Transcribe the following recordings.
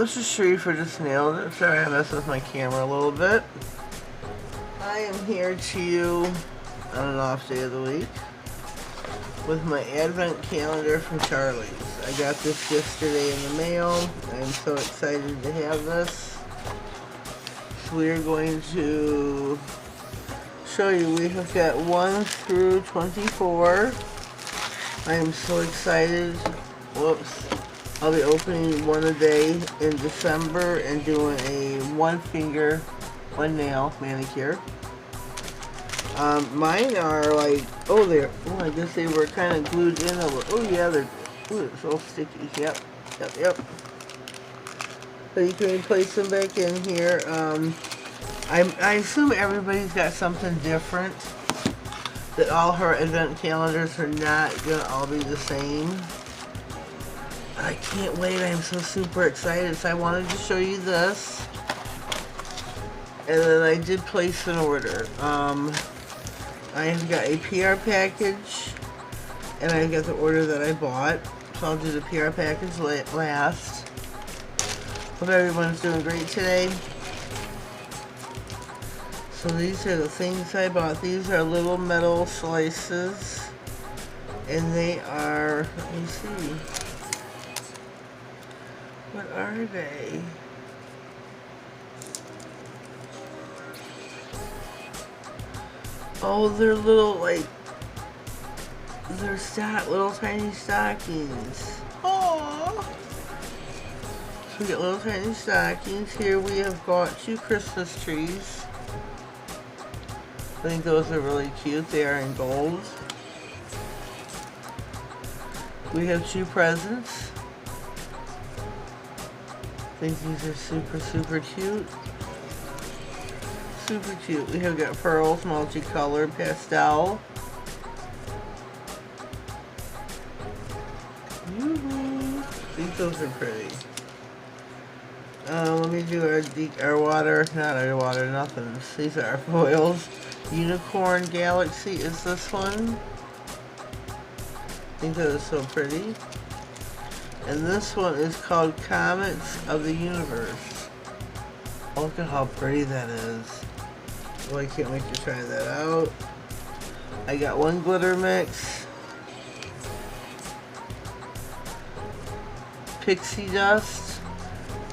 let's just show you for just nailed it. Sorry I messed with my camera a little bit. I am here to you on an off day of the week with my advent calendar from Charlie's. I got this yesterday in the mail. I'm so excited to have this. So we are going to show you, we have got 1 through 24. I am so excited. Whoops. I'll be opening one a day in December and doing a 1 finger, 1 nail manicure. Mine are like, oh, I guess they were kind of glued in a little. Oh yeah, they're so sticky. Yep. So you can place them back in here. I assume everybody's got something different. That all her advent calendars are not gonna all be the same. But I can't wait. I'm so super excited. So I wanted to show you this. And then I did place an order. I have got a PR package, and I got the order that I bought. So I'll do the PR package last. Hope everyone's doing great today. So these are the things I bought. These are little metal slices, and they are, let me see, what are they? Oh, they're little, like, they're little tiny stockings. Aww. So we got little tiny stockings. Here we have got 2 Christmas trees. I think those are really cute. They are in gold. We have 2 presents. I think these are super, super cute. Super cute. We have got pearls, multicolored, pastel. I think those are pretty. Let me do our water, not our water, nothing. These are our foils. Unicorn Galaxy is this one. I think that is so pretty. And this one is called Comets of the Universe. Oh, look at how pretty that is. Oh, I can't wait to try that out. I got 1 glitter mix. Pixie dust.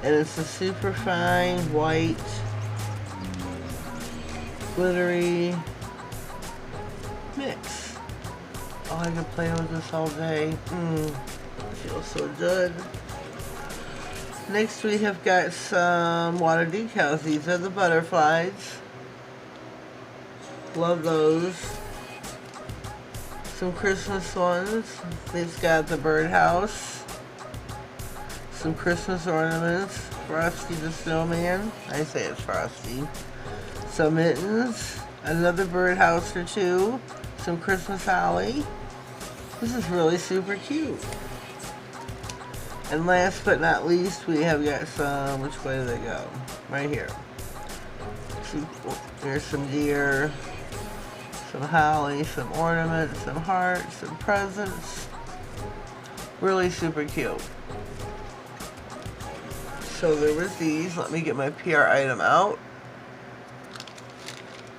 And it's a super fine white glittery mix. Oh, I can play with this all day. It feels so good. Next we have got some water decals. These are the butterflies. Love those. Some Christmas ones. It's got the birdhouse. Some Christmas ornaments. Frosty the Snowman. I say it's Frosty. Some mittens. Another birdhouse or 2. Some Christmas holly. This is really super cute. And last but not least, we have got some, which way do they go? Right here. There's some deer, some holly, some ornaments, some hearts, some presents. Really super cute. So there was these. Let me get my PR item out.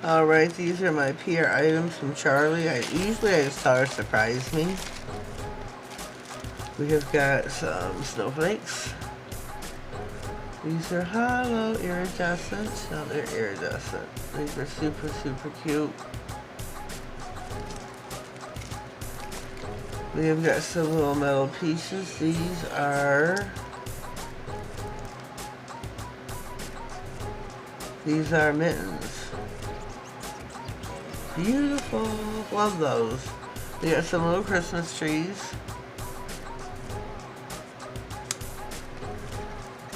Alright, these are my PR items from Charlie. Usually I just tell her to surprise me. We have got some snowflakes. These are hollow iridescent. No, they're iridescent. These are super, super cute. We have got some little metal pieces. These are mittens. Beautiful. Love those. We got some little Christmas trees.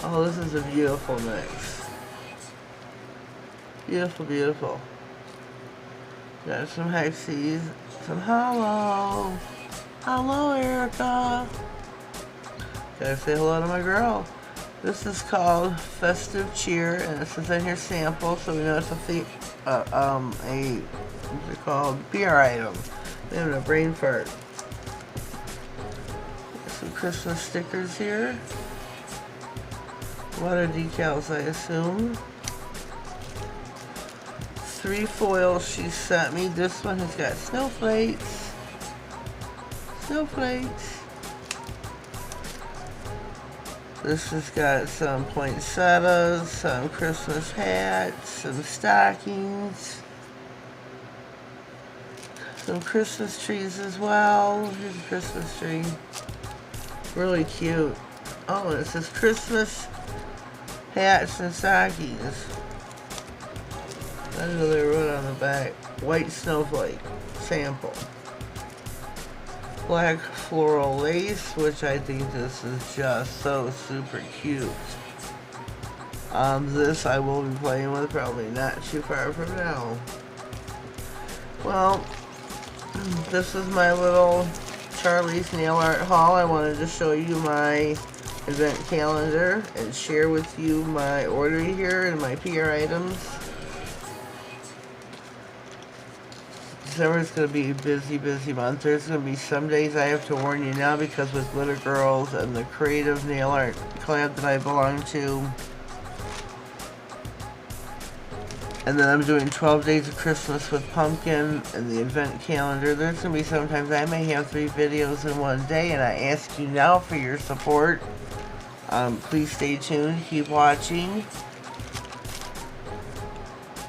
Oh, this is a beautiful mix. Beautiful, beautiful. Got some hexies. Some hollow. Hello, Erica. Gotta say hello to my girl. This is called Festive Cheer, and it says in here sample, so we know it's what's it called? PR item. They have a brain fart. Got some Christmas stickers here. Water decals, I assume. 3 foils she sent me. This one has got snowflakes. Snowflakes. This has got some poinsettias, some Christmas hats, some stockings, some Christmas trees as well. Here's a Christmas tree. Really cute. Oh, and it says Christmas hats and stockings. I didn't know they wrote on the back. White snowflake sample. Black floral lace, which I think this is just so super cute. This I will be playing with probably not too far from now. Well, this is my little Charlie's nail art haul. I wanted to show you my event calendar and share with you my order here and my PR items. December is going to be a busy, busy month. There's going to be some days I have to warn you now because with Glitter Girls and the creative nail art collab that I belong to, and then I'm doing 12 Days of Christmas with Pumpkin and the event calendar, there's going to be sometimes I may have 3 videos in one day, and I ask you now for your support. Please stay tuned, keep watching.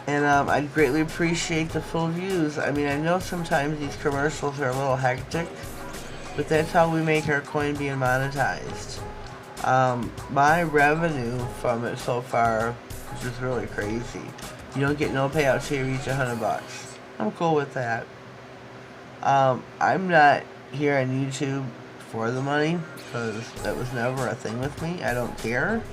And I'd greatly appreciate the full views. I mean, I know sometimes these commercials are a little hectic, but that's how we make our coin being monetized. My revenue from it so far is just really crazy. You don't get no payouts till you reach $100. I'm cool with that. I'm not here on YouTube for the money, because that was never a thing with me. I don't care.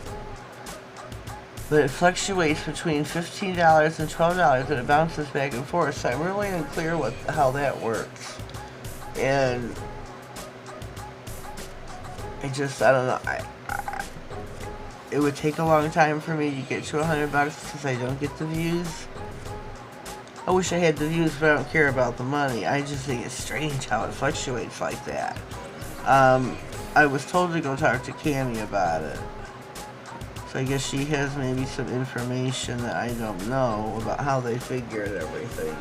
But it fluctuates between $15 and $12 and it bounces back and forth, so I'm really unclear how that works. And I don't know, it would take a long time for me to get to $100 because I don't get the views. I wish I had the views, but I don't care about the money. I just think it's strange how it fluctuates like that. I was told to go talk to Tammy about it. So I guess she has maybe some information that I don't know about how they figured everything.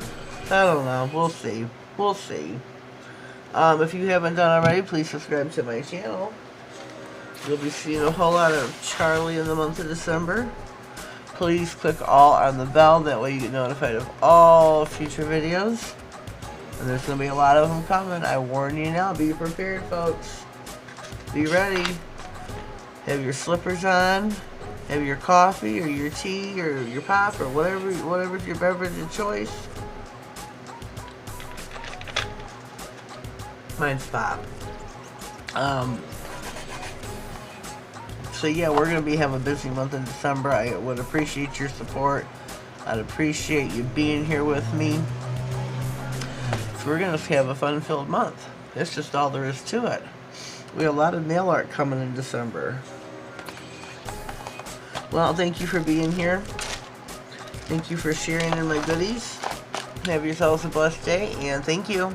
I don't know. We'll see. We'll see. If you haven't done already, please subscribe to my channel. You'll be seeing a whole lot of Charlie in the month of December. Please click all on the bell. That way you get notified of all future videos. And there's going to be a lot of them coming. I warn you now. Be prepared, folks. Be ready. Have your slippers on. Have your coffee or your tea or your pop or whatever's your beverage of choice. Mine's pop. So yeah, we're going to be having a busy month in December. I would appreciate your support. I'd appreciate you being here with me. So we're going to have a fun-filled month. That's just all there is to it. We have a lot of nail art coming in December. Well, thank you for being here. Thank you for sharing in my goodies. Have yourselves a blessed day, and thank you.